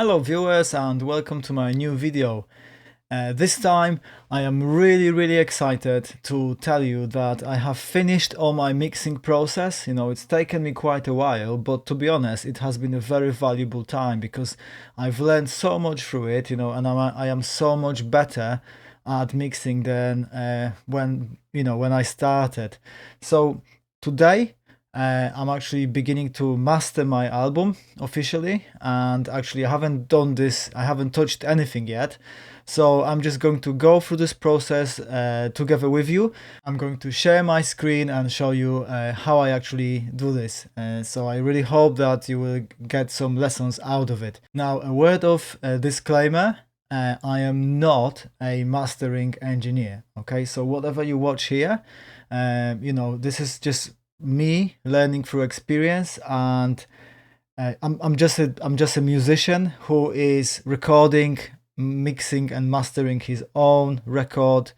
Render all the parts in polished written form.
Hello viewers and welcome to my new video. This time I am really excited to tell you that I have finished all my mixing process. It's taken me quite a while, but to be honest it has been a very valuable time because I've learned so much through it, and I am so much better at mixing than when I started. So today I'm actually beginning to master my album officially, and actually I haven't done this, I haven't touched anything yet. So I'm just going to go through this process together with you. I'm going to share my screen and show you how I actually do this. So I really hope that you will get some lessons out of it. Now, a word of disclaimer. I am not a mastering engineer. Okay, so whatever you watch here, this is just me learning through experience, and I'm just a musician who is recording, mixing and mastering his own record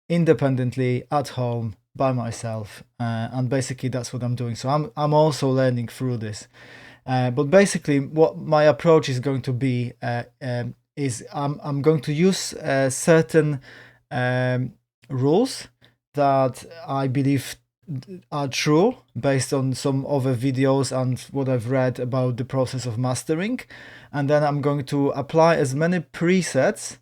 independently at home by myself, and basically that's what I'm doing. So I'm also learning through this, but basically what my approach is going to be is I'm going to use certain rules that I believe are true based on some other videos and what I've read about the process of mastering, and then I'm going to apply as many presets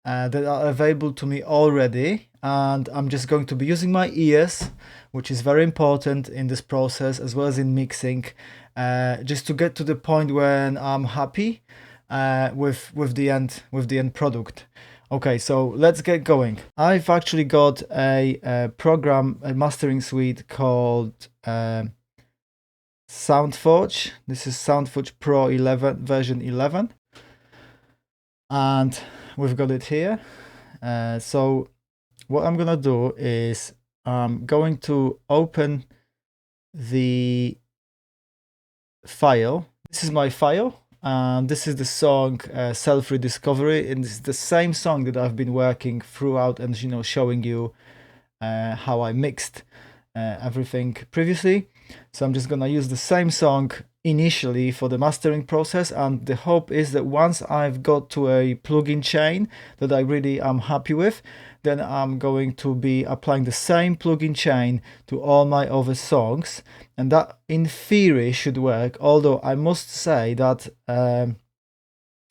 that are available to me already, and I'm just going to be using my ears, which is very important in this process as well as in mixing, just to get to the point when I'm happy with the end product. Okay, so let's get going. I've actually got a program, a mastering suite called SoundForge. This is SoundForge Pro 11 version 11, and we've got it here. So what I'm gonna do is I'm going to open the file. This is my file. This is the song Self-Rediscovery, and it's the same song that I've been working throughout and showing you how I mixed everything previously. So I'm just gonna use the same song initially for the mastering process, and the hope is that once I've got to a plugin chain that I really am happy with, then I'm going to be applying the same plugin chain to all my other songs, and that in theory should work, although I must say that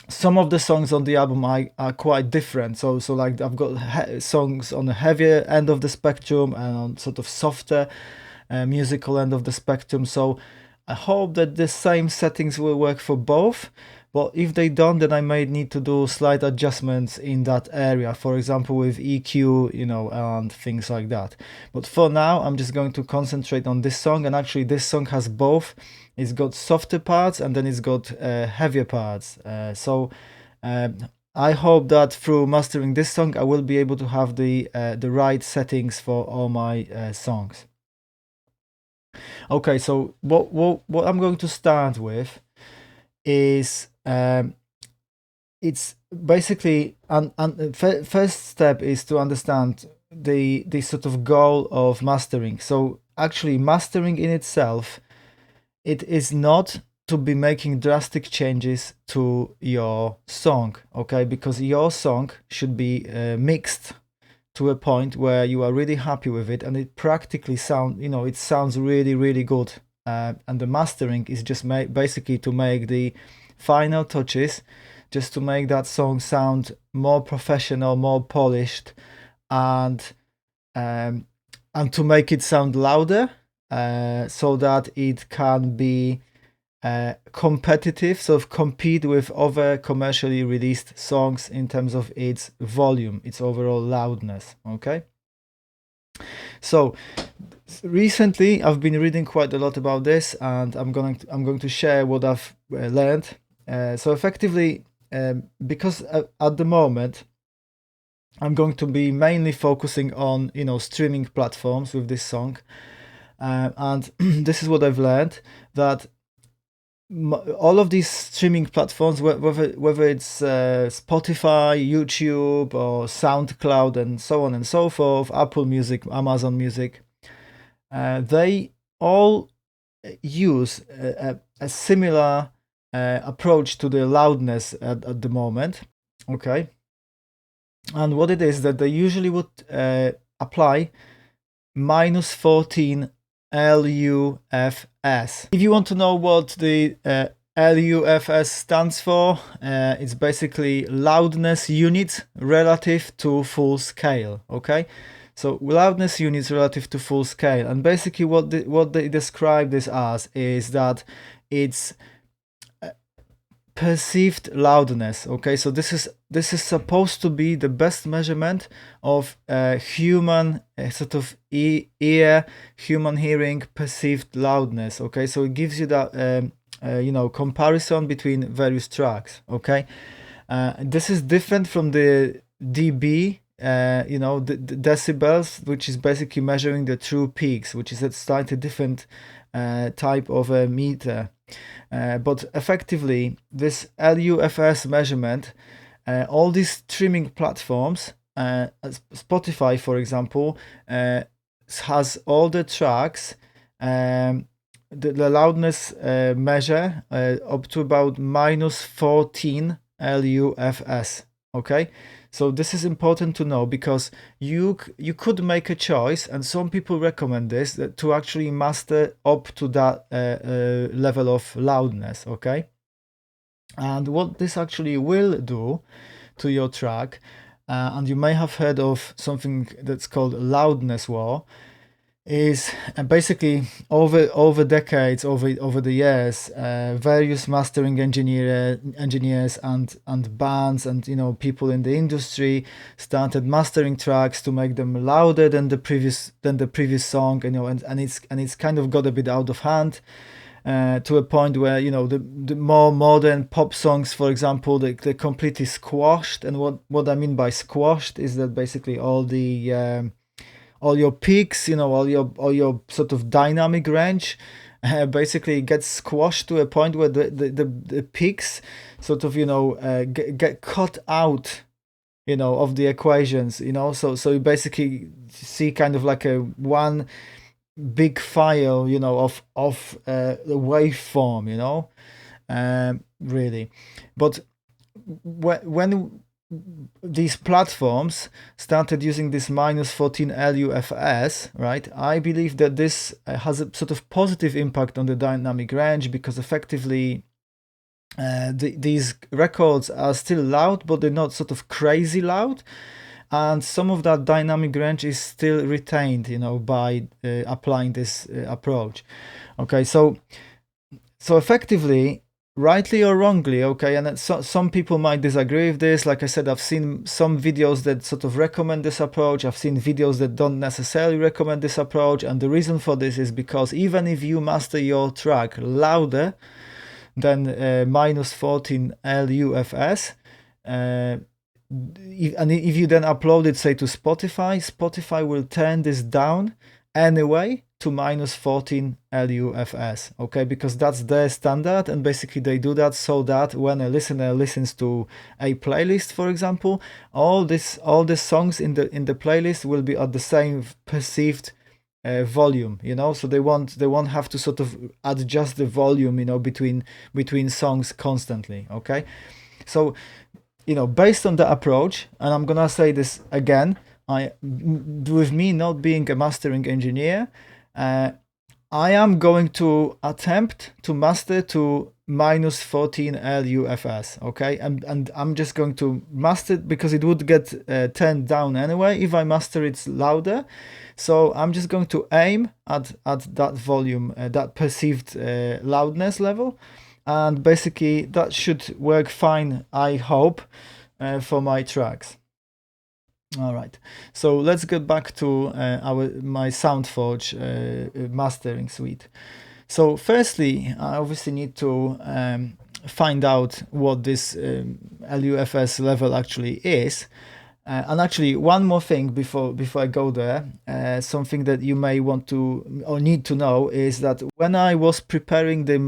some of the songs on the album are quite different. So like I've got songs on the heavier end of the spectrum and on sort of softer musical end of the spectrum. So I hope that the same settings will work for both. But if they don't, then I may need to do slight adjustments in that area, for example with EQ, and things like that. But for now, I'm just going to concentrate on this song, and actually this song has both. It's got softer parts and then it's got heavier parts. So I hope that through mastering this song, I will be able to have the right settings for all my songs. Okay, so what I'm going to start with is it's basically first step is to understand the sort of goal of mastering. So actually mastering in itself, it is not to be making drastic changes to your song, okay? Because your song should be mixed to a point where you are really happy with it, and it practically it sounds really good. And the mastering is just basically to make the final touches, just to make that song sound more professional, more polished, and to make it sound louder, so that it can be competitive, sort of compete with other commercially released songs in terms of its volume, its overall loudness. Okay. So recently I've been reading quite a lot about this, and I'm going to share what I've learned. So effectively, because at the moment I'm going to be mainly focusing on streaming platforms with this song, and this is what I've learned, that all of these streaming platforms, whether it's Spotify, YouTube, or SoundCloud, and so on and so forth, Apple Music, Amazon Music, they all use a similar approach to the loudness at the moment. Okay, and what it is that they usually would apply -14 LUFS. If you want to know what the LUFS stands for, it's basically loudness units relative to full scale. Okay, so loudness units relative to full scale, and basically what they describe this as is that it's perceived loudness. Okay, so this is supposed to be the best measurement of human sort of ear, human hearing perceived loudness. Okay, so it gives you that you know, comparison between various tracks. Okay, this is different from the dB, you know, the decibels, which is basically measuring the true peaks, which is a slightly different type of a meter. But effectively, this LUFS measurement, all these streaming platforms, Spotify, for example, has all the tracks, the loudness measure up to about -14 LUFS. Okay, so this is important to know because you could make a choice, and some people recommend this, to actually master up to that level of loudness. Okay, and what this actually will do to your track, and you may have heard of something that's called loudness war, is basically over decades, over the years, various mastering engineers and bands and, you know, people in the industry started mastering tracks to make them louder than the previous song, you know, and it's kind of got a bit out of hand. To a point where, you know, the more modern pop songs, for example, they're completely squashed. And what I mean by squashed is that basically all your peaks, you know, all your sort of dynamic range basically gets squashed to a point where the peaks sort of, you know, get cut out, you know, of the equations, you know. So you basically see kind of like a one big file, you know, of the waveform, you know, really. But when these platforms started using this -14 LUFS, right, I believe that this has a sort of positive impact on the dynamic range, because effectively these records are still loud, but they're not sort of crazy loud, and some of that dynamic range is still retained, you know, by applying this approach. Okay, so effectively, rightly or wrongly, okay, and some people might disagree with this. Like I said, I've seen some videos that sort of recommend this approach. I've seen videos that don't necessarily recommend this approach, and the reason for this is because even if you master your track louder than -14 LUFS, and if you then upload it, say, to Spotify will turn this down anyway to -14 LUFS, okay, because that's their standard, and basically they do that so that when a listener listens to a playlist, for example, all the songs in the playlist will be at the same perceived volume, you know, so they won't have to sort of adjust the volume, you know, between songs constantly. Okay, so, you know, based on the approach, and I'm gonna say this again, with me not being a mastering engineer, I am going to attempt to master to -14 LUFS, okay, and I'm just going to master it because it would get turned down anyway if I master it louder. So I'm just going to aim at that volume, that perceived loudness level, and basically that should work fine, I hope, for my tracks. All right, so let's get back to my SoundForge mastering suite. So firstly, I obviously need to find out what this LUFS level actually is. And actually, one more thing before I go there, something that you may want to or need to know is that when I was preparing the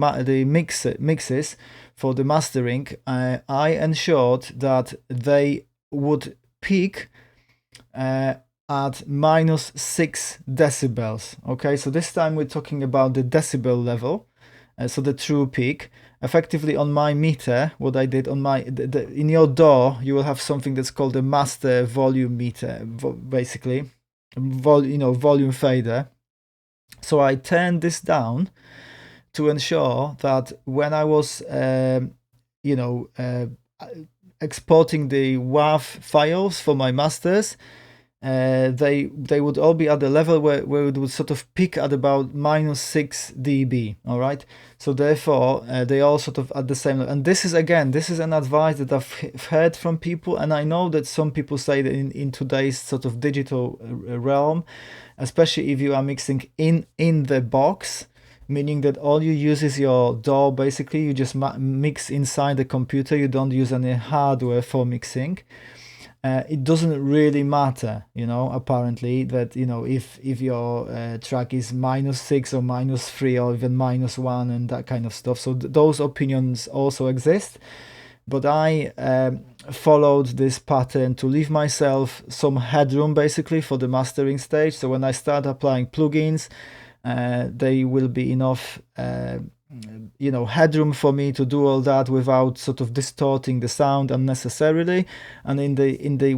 mixes for the mastering, I ensured that they would peak at -6 decibels. Okay, so this time we're talking about the decibel level, so the true peak. effectively on my meter, what I did on my, in your DAW, you will have something that's called a master volume meter, basically, volume fader. So I turned this down to ensure that when I was, exporting the WAV files for my masters, they would all be at the level where it would sort of peak at about -6 dB. All right, so therefore they all sort of at the same level. And this is an advice that I've heard from people, and I know that some people say that in today's sort of digital realm, especially if you are mixing in the box, meaning that all you use is your DAW. Basically, you just mix inside the computer. You don't use any hardware for mixing. It doesn't really matter, apparently, that, if your track is -6 or -3 or even -1 and that kind of stuff. So those opinions also exist. But I followed this pattern to leave myself some headroom, basically, for the mastering stage. So when I start applying plugins, they will be enough headroom for me to do all that without sort of distorting the sound unnecessarily. And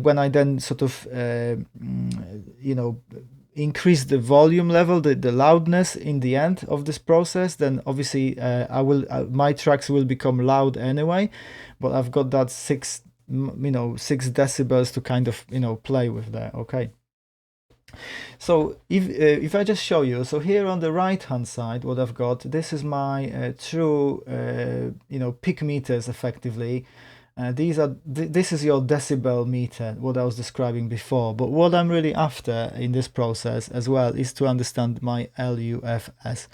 when I then sort of increase the volume level, the loudness in the end of this process, then obviously my tracks will become loud anyway, but I've got that 6 decibels to kind of play with there. Okay. So if I just show you, so here on the right hand side, what I've got, this is my true peak meters effectively. This is your decibel meter, what I was describing before. But what I'm really after in this process as well is to understand my LUFS.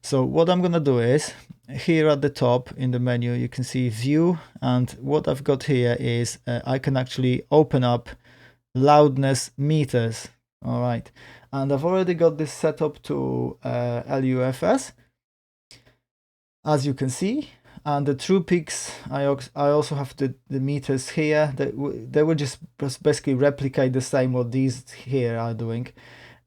So what I'm gonna do is, here at the top in the menu you can see view, and what I've got here is I can actually open up loudness meters. All right, and I've already got this set up to LUFS, as you can see. And the true peaks, I also have the meters here that they will just basically replicate the same what these here are doing,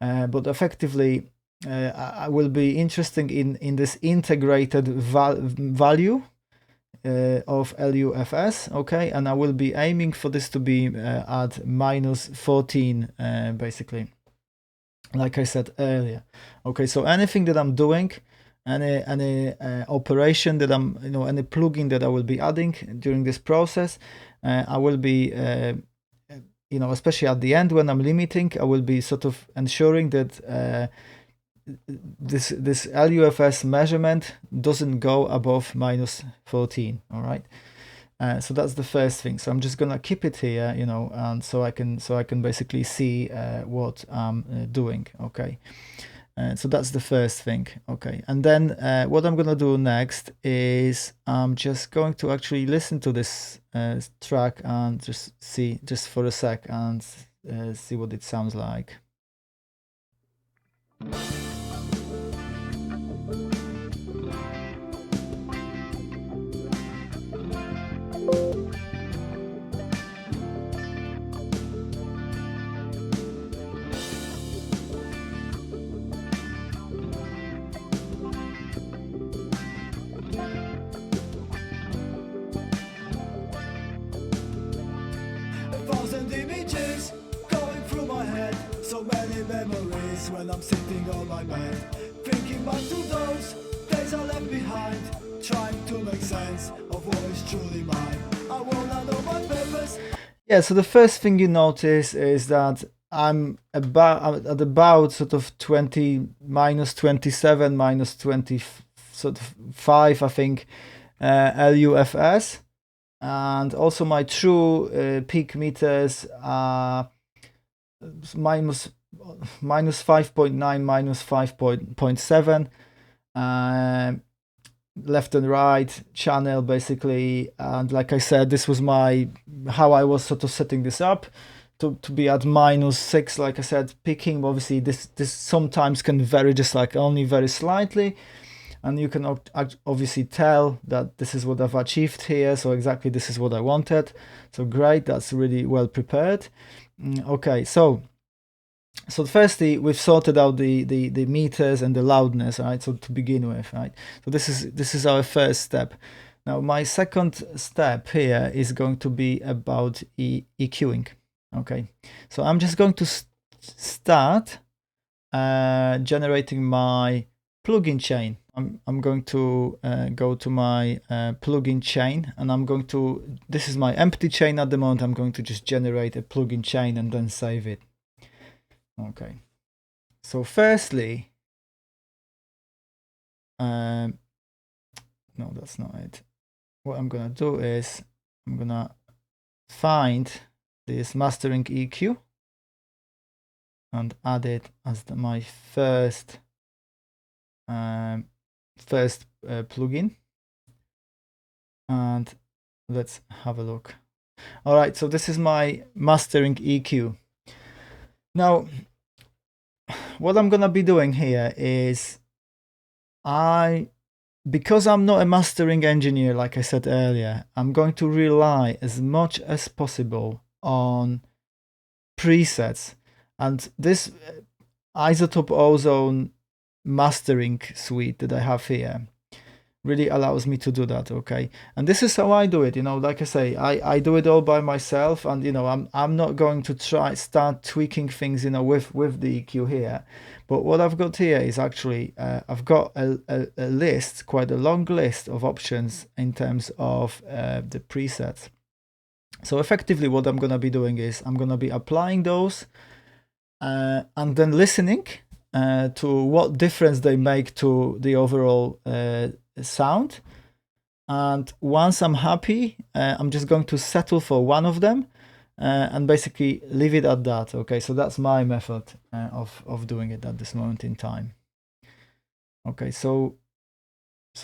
but effectively I will be interested in this integrated value of LUFS. Okay, and I will be aiming for this to be at -14 basically, like I said earlier. Okay, so anything that I'm doing, any operation that I'm any plugin that I will be adding during this process, I will be especially at the end when I'm limiting, I will be sort of ensuring that this LUFS measurement doesn't go above -14. All right, so that's the first thing. So I'm just gonna keep it here, and so I can basically see what I'm doing. Okay, so that's the first thing. Okay, and then what I'm gonna do next is I'm just going to actually listen to this track and just for a sec and see what it sounds like. 1,000 images going through my head, so many memories when I'm sitting on my bed, thinking back to those days I left behind, trying to make sense of what is truly mine. I wanna know my purpose. Yeah, so the first thing you notice is that I'm at about sort of 20 -27 -20 sort of 5, I think, LUFS. And also my true peak meters are -5.9, -5.7, left and right channel basically. And like I said, this was how I was sort of setting this up to be at -6, like I said, peaking. Obviously this sometimes can vary just like only very slightly, and you can obviously tell that this is what I've achieved here. So exactly this is what I wanted. So great, that's really well prepared. Okay, so So firstly, we've sorted out the meters and the loudness, right? So to begin with, right? So this is our first step. Now my second step here is going to be about EQing. Okay, so I'm just going to start generating my plugin chain. I'm going to go to my plugin chain, and I'm going to, this is my empty chain at the moment. I'm going to just generate a plugin chain and then save it. Okay. So firstly, no, that's not it. What I'm gonna do is I'm gonna find this mastering EQ and add it as my first plugin, and let's have a look. All right, so this is my mastering EQ. Now, what I'm gonna be doing here is because I'm not a mastering engineer, like I said earlier, I'm going to rely as much as possible on presets, and this Isotope Ozone mastering suite that I have here really allows me to do that. Okay, and this is how I do it. You know, like I say, I do it all by myself, and you know, I'm not going to start tweaking things, you know, with the EQ here. But what I've got here is actually I've got a list, quite a long list of options in terms of the presets. So effectively what I'm gonna be doing is I'm gonna be applying those and then listening to what difference they make to the overall sound. And once I'm happy, I'm just going to settle for one of them and basically leave it at that. Okay, so that's my method of doing it at this moment in time. Okay, so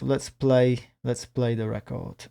let's play the record.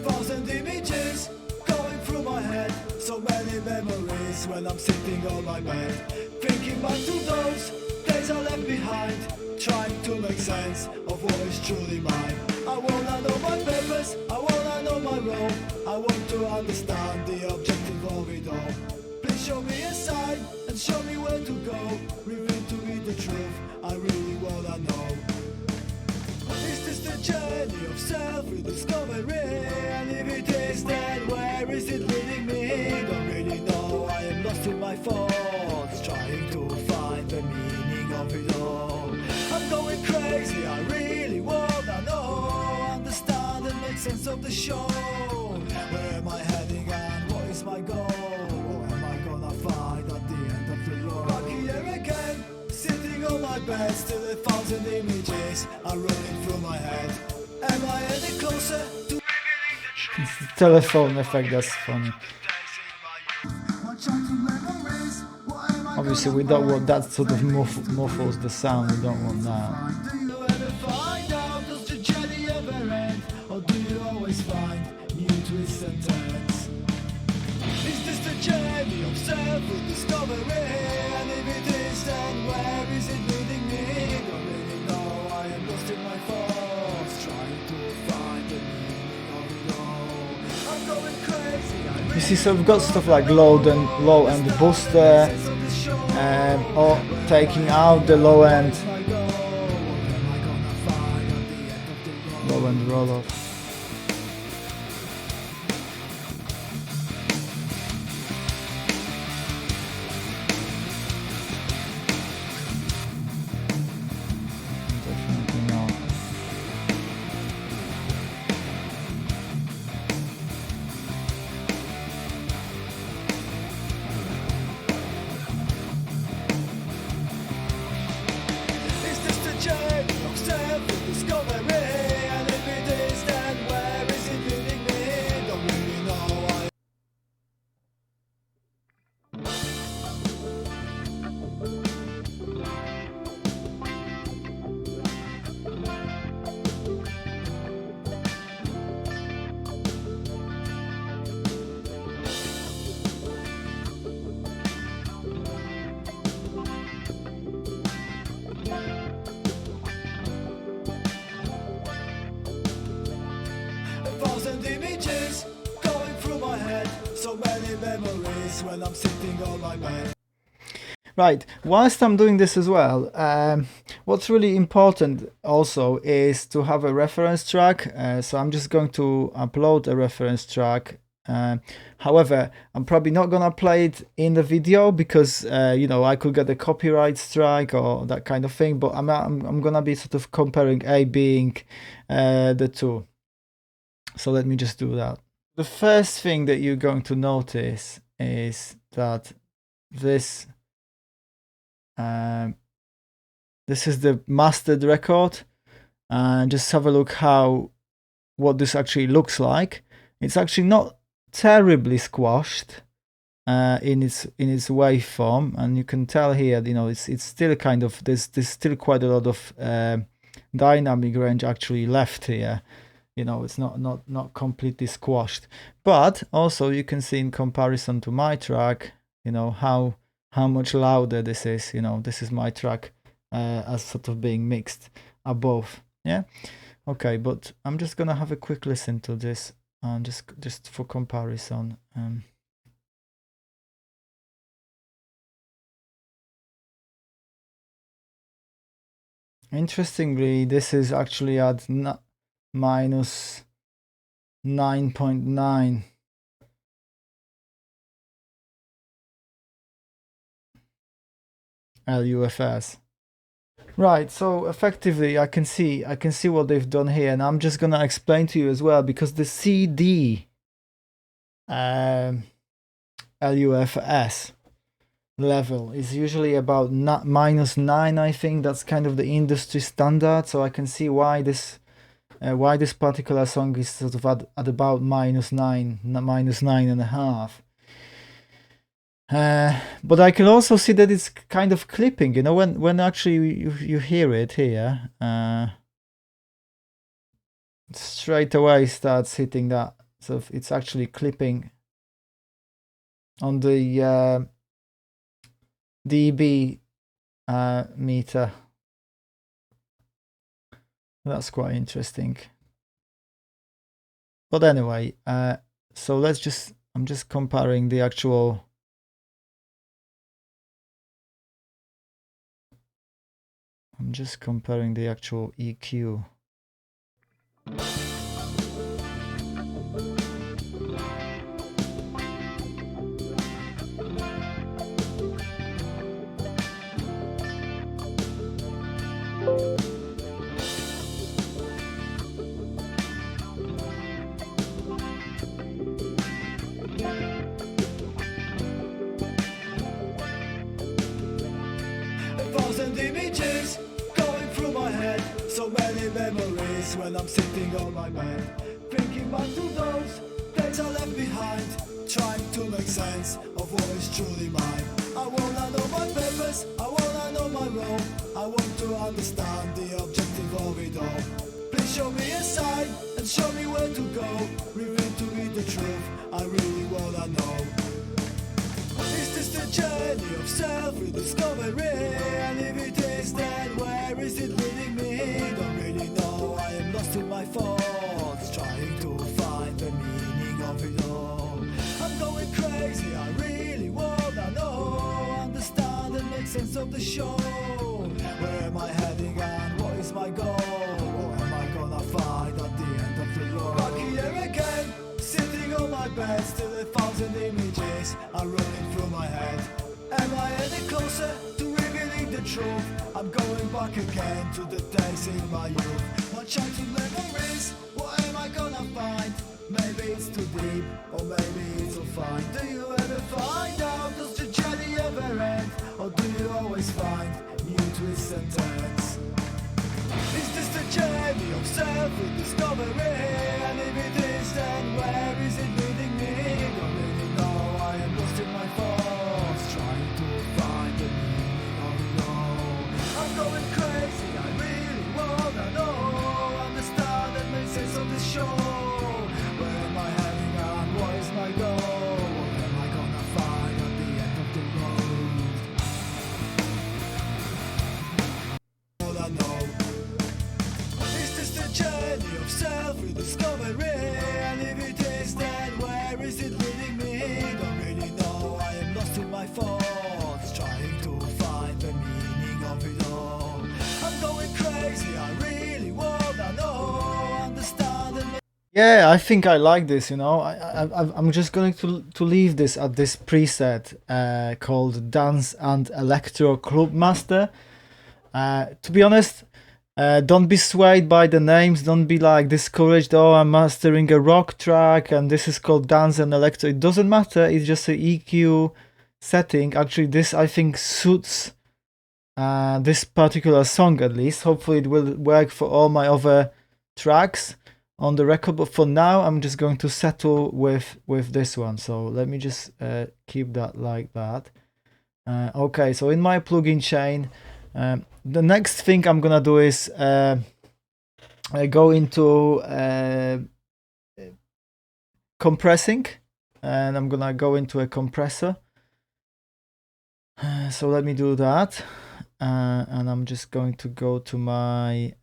1,000 images going through my head, so many memories when I'm sitting on my bed, thinking back to those days I left behind, trying to make sense of what is truly mine. I wanna know my purpose, I wanna know my role, I want to understand the objective of it all. Please show me a sign and show me where to go, reveal to me the truth I really wanna know. Is this the journey of self-rediscovery? And if it is, then where is it leading me? Don't really know, I am lost in my thoughts, trying to find the meaning of it all. I'm going crazy, I really wanna know, understand and make sense of the show. Where am I heading and what is my goal? What am I gonna find at the end of the road? Back here again, sitting on my bed, still 1,000 images are running through my head. Am I any closer to it's the telephone effect, that's funny. Obviously we don't want that sort of muffles the sound, we don't want that. Do you ever find out, does the journey ever end? Or do you always find new twists and turns? Is this the journey of self-discovery? And if it is, then where is it leading me? Don't really know, I am lost in my thoughts, trying to find the meaning of it all. I'm going crazy. You see, so we've got stuff like low end booster, or taking out the low end roll off. Journey of self-discovery, and if it is, then memories when I'm sitting on my bed. Right, whilst I'm doing this as well, what's really important also is to have a reference track. So I'm just going to upload a reference track. However, I'm probably not gonna play it in the video because you know, I could get a copyright strike or that kind of thing. But I'm gonna be sort of comparing A, being the two. So let me just do that. The first thing that you're going to notice is that this is the mastered record, and just have a look what this actually looks like. It's actually not terribly squashed in its waveform, and you can tell here, you know, it's still kind of, there's still quite a lot of dynamic range actually left here. You know, it's not completely squashed, but also you can see in comparison to my track, you know, how much louder this is. You know, this is my track as sort of being mixed above. Yeah, okay, but I'm just gonna have a quick listen to this, and just for comparison. Interestingly, this is actually at minus 9.9. LUFS. Right, so effectively I can see what they've done here, and I'm just gonna explain to you as well, because the CD LUFS level is usually about -9. I think that's kind of the industry standard, so I can see why this particular song is sort of at about -9, -9.5. But I can also see that it's kind of clipping, you know, when actually you hear it here, straight away starts hitting that. So it's actually clipping on the dB meter. That's quite interesting. But anyway, so I'm just comparing the actual EQ. Images going through my head, so many memories when I'm sitting on my bed, thinking back to those days I left behind, trying to make sense of what is truly mine. I wanna know my purpose, I wanna know my role, I want to understand the objective of it all. Please show me a sign and show me where to go, reveal to me the truth, I really wanna know. Is this the journey of self-rediscovery? And if it is, then where is it leading me? Don't really know, I am lost in my thoughts, trying to find the meaning of it all. I'm going crazy, I really wanna know, understand and make sense of the show. Where am I heading and what is my goal? What am I gonna find at the end of the road? Back here again, sitting on my bed, still 1,000 images are running through my head. Am I any closer to revealing the truth? I'm going back again to the days in my youth. My childhood memories, what am I gonna find? Maybe it's too deep, or maybe it's all fine. Do you ever find out, does the journey ever end? Or do you always find new twists and turns? Is this the journey of self-rediscovery? And if it is, then where is it leading me? Don't really know, I am lost in my thoughts, trying to find the meaning of it all. I'm going crazy, I really wanna know, understand and make sense of this show. Where am I heading and what is my goal? What am I gonna find at the end of the road? All I know. Is this the journey of self-rediscovery? And if it is, then where is it leading me? Don't really know. Yeah, I think I like this. You know, I'm just going to leave this at this preset called Dance and Electro Club Master. To be honest, don't be swayed by the names. Don't be like discouraged. Oh, I'm mastering a rock track and this is called Dance and Electro. It doesn't matter. It's just an EQ setting. Actually, this I think suits this particular song at least. Hopefully, it will work for all my other tracks on the record. But for now, I'm just going to settle with this one. So let me just keep that like that. Okay, so in my plugin chain, the next thing I'm gonna do is go into compressing, and I'm gonna go into a compressor. So let me do that, and I'm just going to go to my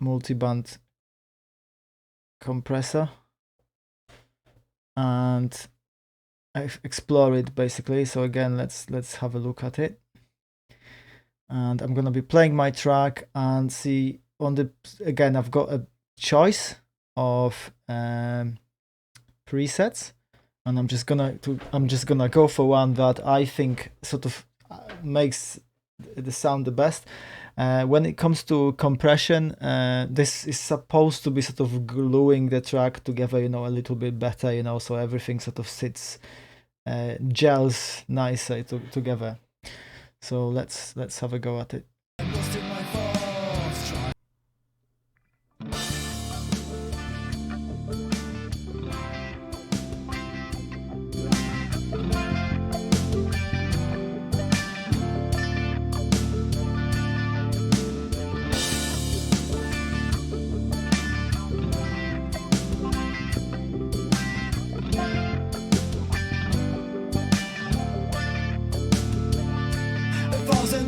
multiband compressor and explore it basically. So again, let's have a look at it, and I'm gonna be playing my track and see on the, again, I've got a choice of presets, and I'm just gonna go for one that I think sort of makes the sound the best. When it comes to compression, this is supposed to be sort of gluing the track together, you know, a little bit better, you know, so everything sort of sits, gels nicer together. So let's have a go at it.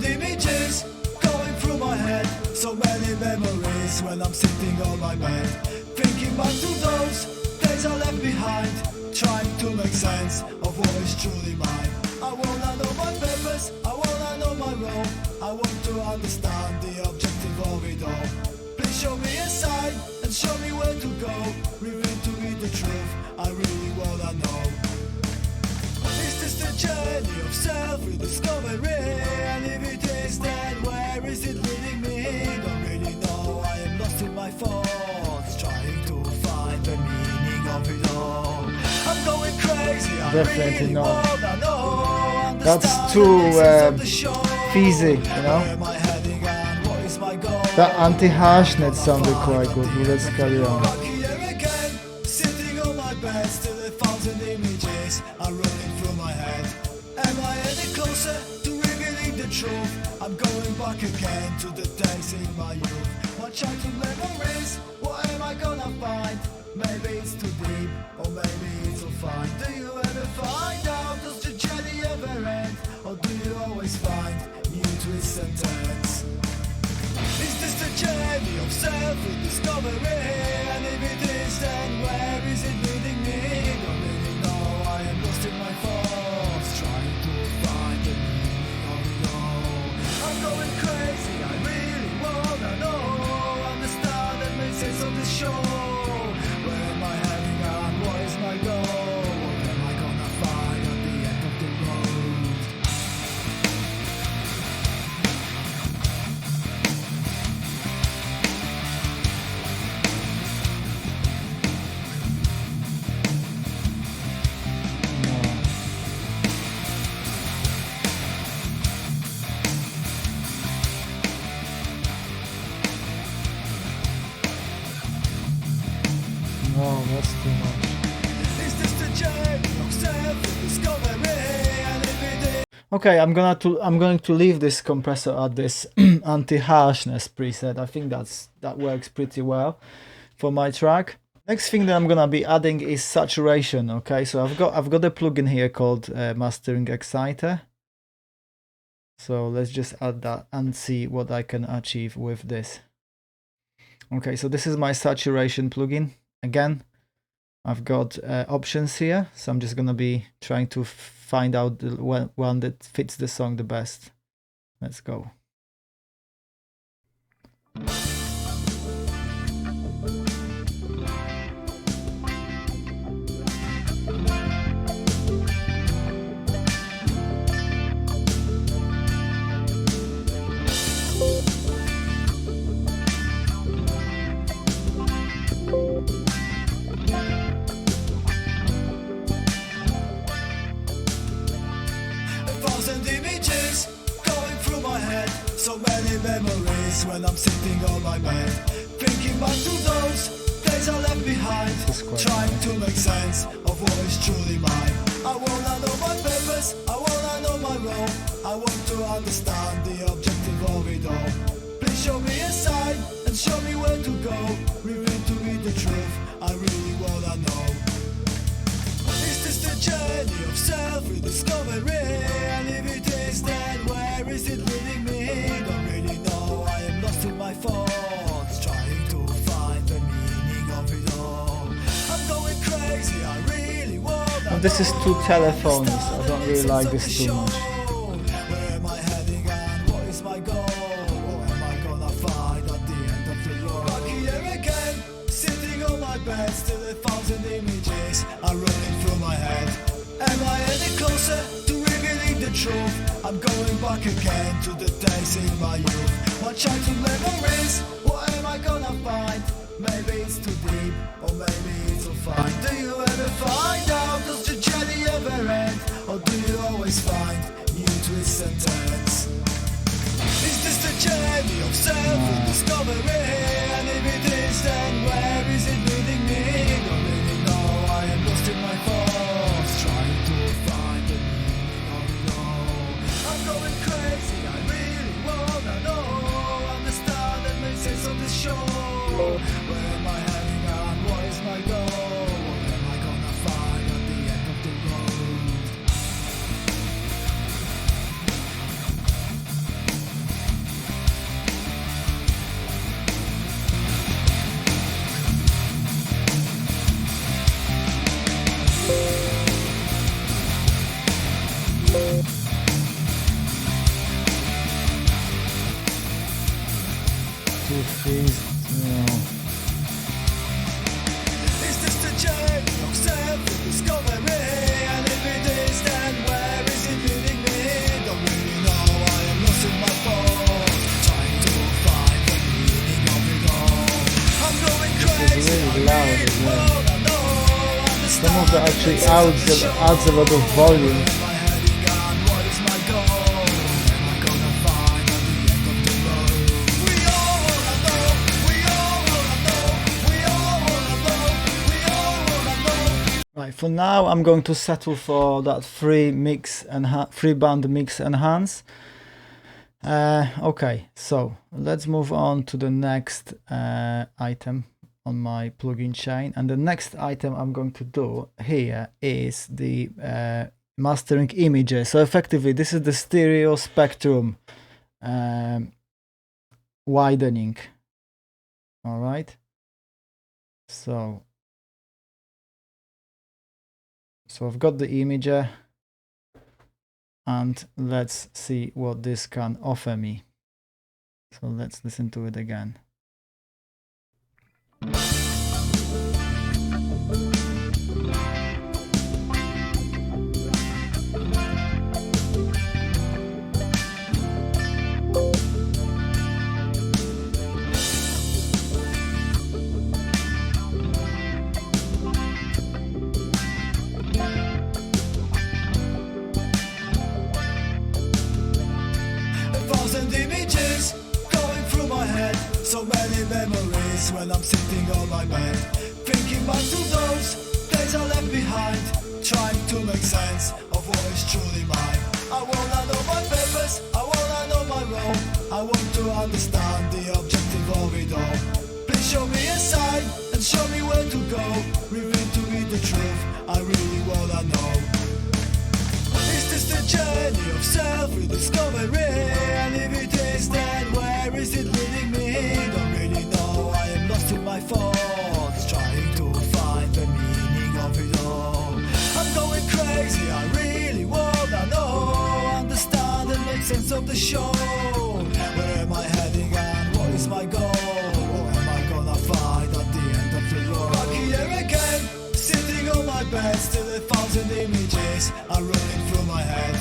Images going through my head, so many memories when I'm sitting on my bed, thinking back to those days I left behind, trying to make sense of what is truly mine. I wanna know my purpose, I wanna know my role, I want to understand the objective of it all. Please show me a sign and show me where to go, reveal to me the truth, I really wanna know. Is this the journey of self-rediscovery? And if it is, then where is it leading me? Don't really know, I am lost in my thoughts, trying to find the meaning of it all. I'm going crazy, I Definitely really not. wanna know. That's too fizzy, you know. Where am I heading and what is my goal? That anti-harshness sounded quite good. Well, let's carry on. Back here again, sitting on my bed, still 1,000 images are running through my head. Am I any closer to revealing the truth? I'm going back again to the days in my youth. My childhood memories, what am I gonna find? Maybe it's too deep, or maybe it's all fine. Do you ever find out, does the journey ever end? Or do you always find new twists and turns? Is this the journey of self-rediscovery? And if it is, then where is it leading me? Don't really know, I am lost in my thoughts, trying to find the meaning of it all. I'm going crazy, I really wanna know, understand and make sense of this show. Where am I heading and what is my goal? What am I gonna find at the end of the road? No, that's too much. Is this the journey of self-discovery? And if it is, Okay, I'm going to leave this compressor at this anti-harshness preset. I think that works pretty well for my track. Next thing that I'm gonna be adding is saturation. Okay, so I've got a plugin here called Mastering Exciter. So let's just add that and see what I can achieve with this. Okay, so this is my saturation plugin. Again, I've got options here, so I'm just gonna be trying to find out the one that fits the song the best. Let's go. Thousand images going through my head, so many memories when I'm sitting on my bed, thinking back to those days I left behind, trying to make sense of what is truly mine. I wanna know my purpose, I wanna know my role, I want to understand the objective of it all. Please show me a sign and show me where to go, reveal to me the truth, I really wanna know. Is this the journey of self-rediscovery? And if it is, then where is it leading me? Don't really know, I am lost in my thoughts, trying to find the meaning of it all. I'm going crazy, I really wanna know. This is two telephones, I don't really like this too much. Where am I heading and what is my goal? What am I gonna find at the end of the road? Back here again, sitting on my bed, still 1,000 images are running through my head. Am I any closer to revealing the truth? I'm going back again to the days in my youth. My childhood memories, what am I gonna find? Maybe it's too deep, or maybe it's too fine. Do you ever find out, does the journey ever end? Or do you always find new twists and turns? Is this the journey of self-discovery? And if it is, then where is it leading me? Don't really know, I am lost in my thoughts, trying to find the meaning of it all. I'm going crazy, I really wanna know, understand and make sense of this show. Where am I heading and what is my goal? What am I gonna find at the end of the road? Two threes, no. Is this the journey of self-discovery? And if it is, then where is it leading me? Don't really know, I am lost in my thoughts, trying to find the meaning of it all. I'm going crazy, really loud I as really well. wanna know, understand. Some of that actually adds a lot of volume. Where am I heading and what is my goal? What am I gonna find at the end of the road? We all wanna know, we all wanna know, we all wanna know, we all wanna know. Right, for now I'm going to settle for that free band mix enhance. Okay, so let's move on to the next item on my plugin chain, and the next item I'm going to do here is the mastering images. So effectively this is the stereo spectrum widening. All right, so I've got the imager, and let's see what this can offer me. So let's listen to it again. Images going through my head, so many memories when I'm sitting on my bed, thinking back to those days I left behind, trying to make sense of what is truly mine. I wanna know my purpose, I wanna know my role, I want to understand the objective of it all. Please show me a sign and show me where to go, reveal to me the truth, I really wanna know. Is this the journey of self-rediscovery? And if it is, then where is it leading me? Don't really know, I am lost in my thoughts, trying to find the meaning of it all. I'm going crazy, I really wanna know, understand and make sense of the show. Where am I heading and what is my goal? images are running through my head.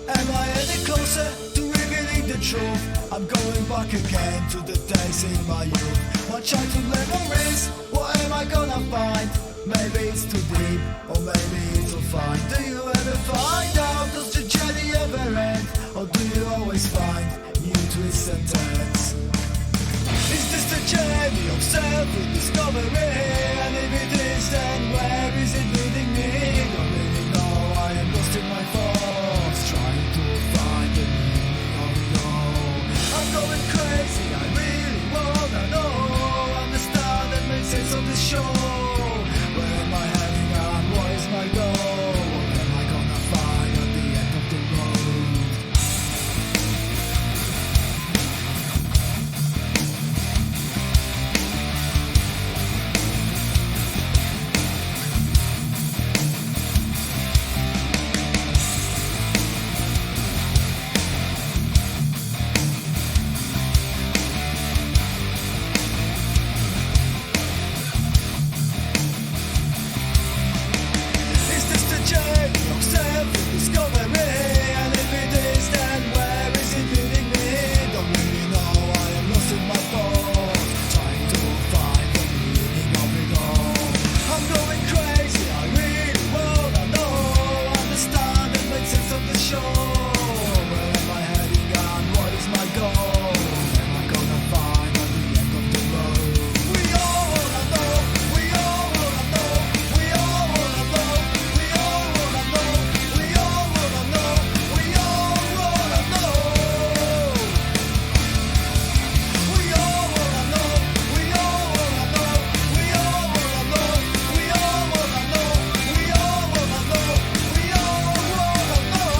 Am I any closer to revealing the truth? I'm going back again to the days in my youth. My childhood memories, what am I gonna find? Maybe it's too deep, or maybe it's all fine. Do you ever find out, does the journey ever end? Or do you always find new twists and turns? Is this the journey of self-discovery? And if it is, then where is it leading me? Don't really know, I am lost in my thoughts, trying to find the meaning of it all. I'm going crazy, I really wanna know, understand and make sense of this show. Where am I heading and what is my goal? What am I gonna find at the end of the road? Is this the journey of self-discovery? And if it is, then where is it leading me? Don't really know, I am lost in my thoughts, trying to find the meaning of it all. I'm going crazy, I really wanna know, understand and make sense of the show. Where am I heading and what is my goal? What am I gonna find at the end of the road? We all wanna know, we all wanna know, we all wanna know, we all wanna know, we all wanna know, we all wanna know. We all wanna know, we all wanna know, we all wanna know, we all wanna know, we all wanna know, we all wanna know.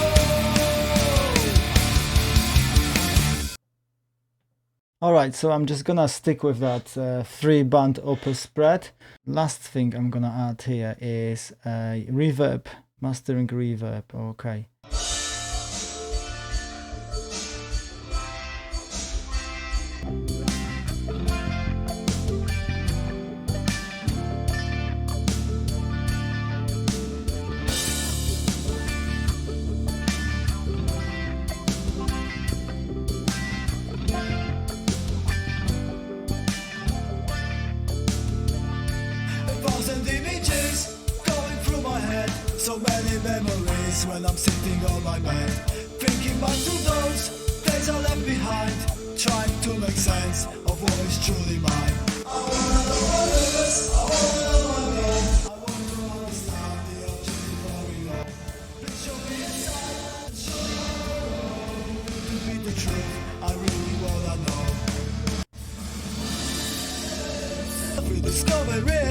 Alright, so I'm just gonna stick with that 3-band upper spread. Last thing I'm gonna add here is reverb, mastering reverb. Okay. A thousand images going through my head, so many memories when I'm sitting on my bed, thinking back to those days I left behind, trying to make sense of what is truly mine. I wanna know what it is, I wanna know my role, I want to understand the objective of it all. Please show me a sign and show me how to be the truth, I really wanna know. Discovery,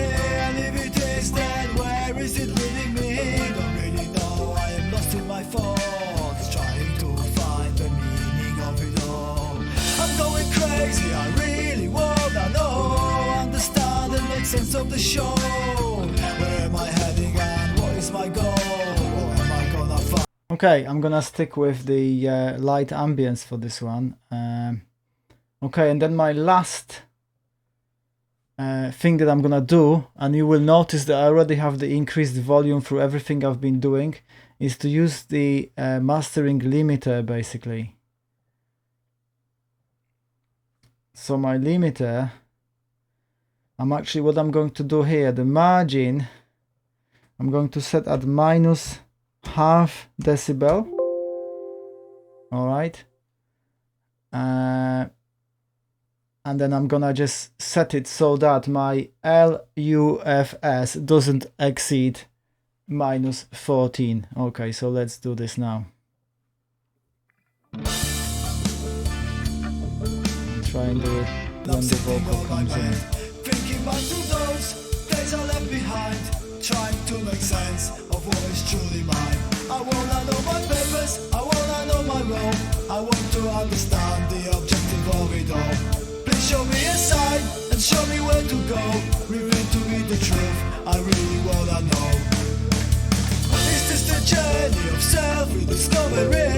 and if it is, then where is it leading me? Don't really know, I am lost in my thoughts, trying to find the meaning of it all. I'm going crazy, I really wanna know, understand and make sense of the show. Where am I heading and what is my goal? What am I gonna find? Okay, I'm gonna stick with the light ambience for this one. Okay, and then my last thing that I'm gonna do, and you will notice that I already have the increased volume through everything I've been doing, is to use the mastering limiter basically. So my limiter, what I'm going to do here, the margin, I'm going to set at -0.5 decibel. Alright. And then I'm gonna just set it so that my LUFS doesn't exceed -14. Okay, so let's do this now. Try and do it when the vocal comes in. Thinking back to those days I left behind, trying to make sense of what is truly mine. I wanna know my purpose, I wanna know my role, I want to understand the objective of it all. Please show me a sign and show me where to go, reveal to me the truth, I really wanna know. Is this the journey of self-discovery?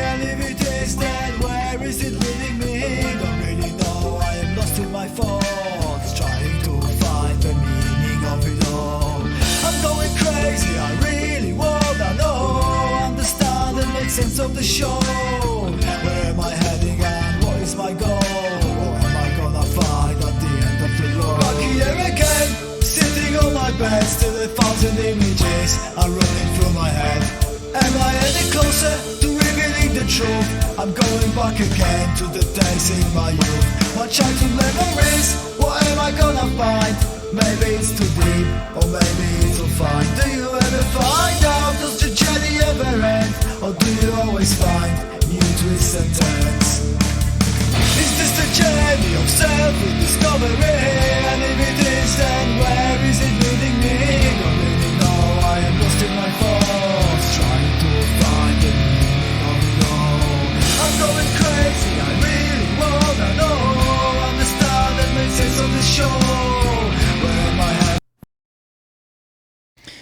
And if it is, then where is it leading me? Don't really know, I am lost in my thoughts, trying to find the meaning of it all. I'm going crazy, I really wanna know, sense of the show. Where am I heading and what is my goal? What am I gonna find at the end of the road? Back here again, sitting on my bed, still 1,000 images are running through my head. Am I any closer to revealing the truth? I'm going back again to the days in my youth. My childhood memories, what am I gonna find? Maybe it's too deep, or maybe it's too fine. Do you ever find out, does the journey ever end? Or do you always find new twists and turns? Is this the journey of self-discovery? And if it is, then where is it leading me? Don't really know, I am lost in my thoughts, trying to find the meaning of it all. I'm going crazy, I really wanna know, understand and make sense of the show. Where am I heading?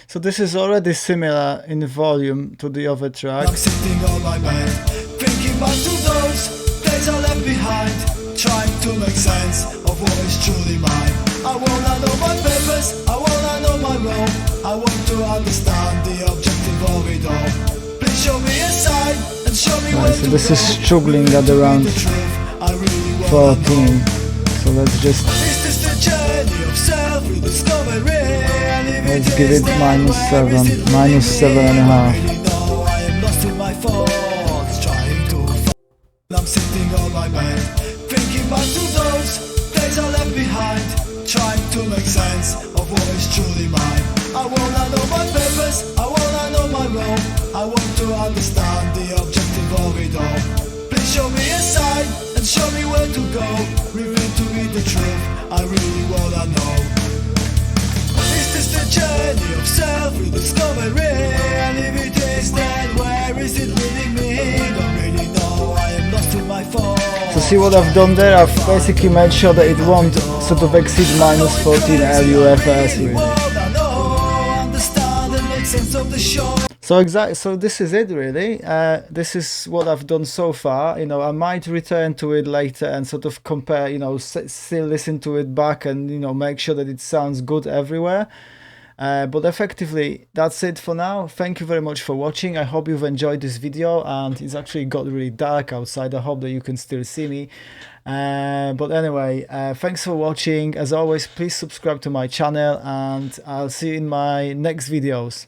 So this is already similar in volume to the other track. I'm sitting on my bed, thinking back to those days I left behind, trying to make sense of what is truly mine. I wanna know my purpose, I wanna know my role, I want to understand the objective of it all. Please show me a sign and show me where So to this go. is struggling at around The truth, I really wanna 14. know. So let's just Is this the journey of self-rediscovery? And if let's it give is, it then -7, where is it leading me? -7.5. I really know I am lost in my thoughts, trying to find. I'm sitting on my bed, thinking back to those days I left behind, trying to make sense of what is truly mine. I wanna know my purpose, I wanna know my role, I want to understand the objective of it all. Please show me a sign and show me where to go. Reveal to me the truth, I really wanna know. Is this the journey of self-rediscovery? And if it is, then where is it leading me? Don't really know, I am lost in my thoughts. So see what I've done there? I've basically made sure that it won't sort of exceed -14 LUFS really. Wanna know, understand and make sense of the show. So this is it really. This is what I've done so far. You know, I might return to it later and sort of compare, you know, still listen to it back and, you know, make sure that it sounds good everywhere. But effectively, that's it for now. Thank you very much for watching. I hope you've enjoyed this video, and it's actually got really dark outside. I hope that you can still see me. But anyway, thanks for watching. As always, please subscribe to my channel, and I'll see you in my next videos.